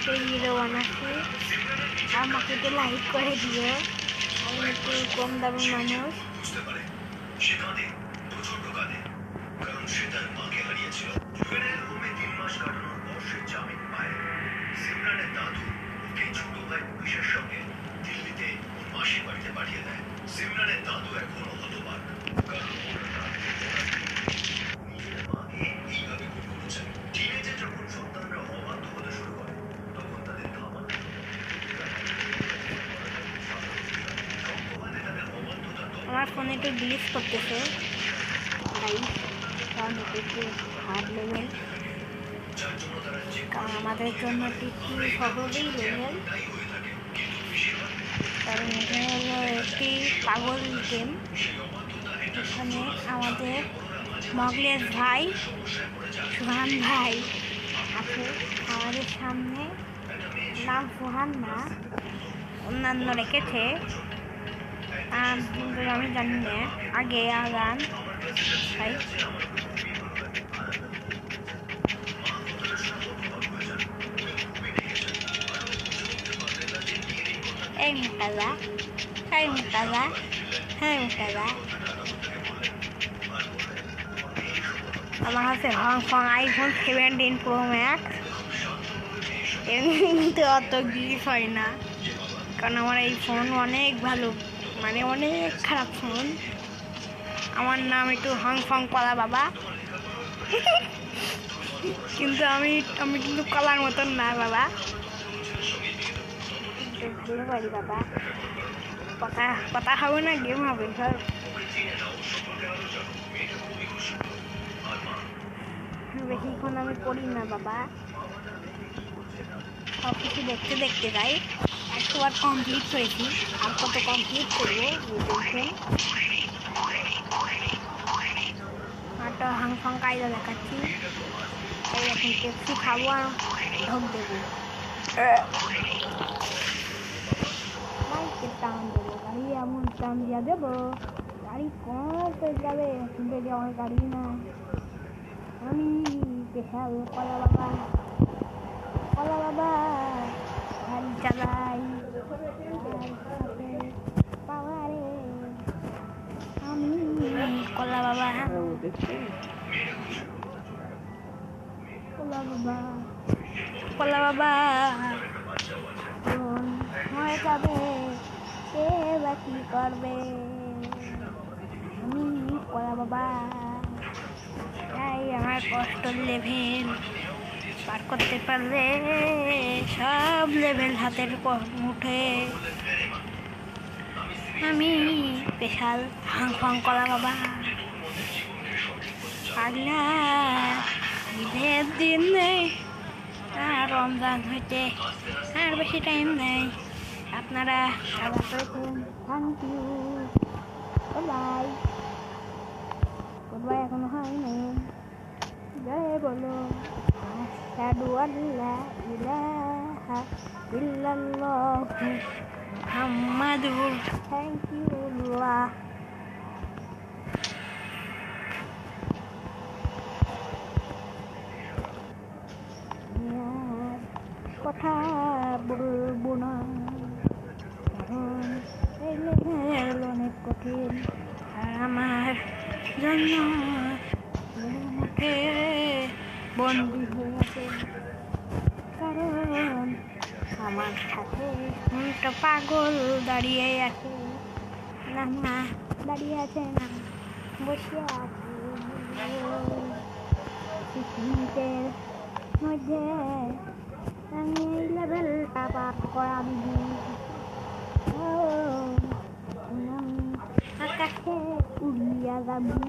আমাকে হিরো বানাচ্ছি। আমাকে একটু লাইক করে দিও, আমি একটু কম দামের মানুষ। আমার ফোনে একটু গ্লিচ করতেছে তাই, কারণ এটা একটু হার্ড লেভেল, কারণ আমাদের জন্য একটু সহজেই লেভেল, কারণ এখানে হলো একটি পাগল গেম। এখানে আমাদের মগলেশ ভাই, সুহান ভাই আছে আমাদের সামনে। নাম সুহান না, অন্যান্য রেখেছে, কিন্তু আমি জানি না। আগে আগান ভাই, এই মুক্তাদা, এই মুক্তাদা, হ্যাঁ মুক্তাদা। আমার কাছে আইফোন 17 প্রো ম্যাক্স, এমনিতে অত গ্লিচ হয় না, কারণ আমার এই ফোন অনেক ভালো, মানে অনেক খারাপ ফোন। আমার নাম একটু হংফং কলা বাবা, কিন্তু আমি কিন্তু কলার মতন না বাবা, ভালো পারি বাবা। কথা হবে না, গেম হবে সব। বেশিক্ষণ আমি করি না বাবা, সব কিছু দেখতে দেখতে যাই। একবার কমপ্লিট করেছি, আর কত কমপ্লিট করবো দেখুন। একটা হাংফাং কায়দা দেখাচ্ছি, এই এখন পেপসি খাবো আর ঢোক দেবো, বাইকের টান দেবো, গাড়ি এমন টান দিয়া দেবো, গাড়ি কমতে যাবে, কিন্তু আমার গাড়ি না। আমি পেশাল কলা বাবা, কলা বাবা গাড়ি চালাই পাওয়ারে, আমি কলা বাবা, কলা বাবা, কলা বাবা হয়ে যাবে, কে বা কি করবে, আমি কলা বাবা। তাই আমার কষ্ট লেভেল পার করতে পারলে সব লেভেল হাতের মুঠে, আমি স্পেশাল হাংফং কলা বাবা। পাগলা ঈদের দিন নেই, আর রমজান হইতে আর বেশি টাইম নেই, আপনারা খাবার করেছেন, thank you, good bye, good bye এখনো হয়নি, জয় বলো আশহাদু আল্লা ইলাহা ইল্লাল্লাহু মুহাম্মাদুর, থ্যাংক ইউ আল্লাহ। কথা বলবো না, কারণ এই লেভেল অনেক কঠিন, আর আমার জন্য মুখে বন্দী হয়ে আছে, কারণ আমার সাথে একটা পাগল দাঁড়িয়ে আছে, না না দাঁড়িয়ে আছে না, বসে আছে মিনিটের মধ্যে। আমি এই লেভেলটা পার করা দিবি, আকাশে উড়িয়া যাবি।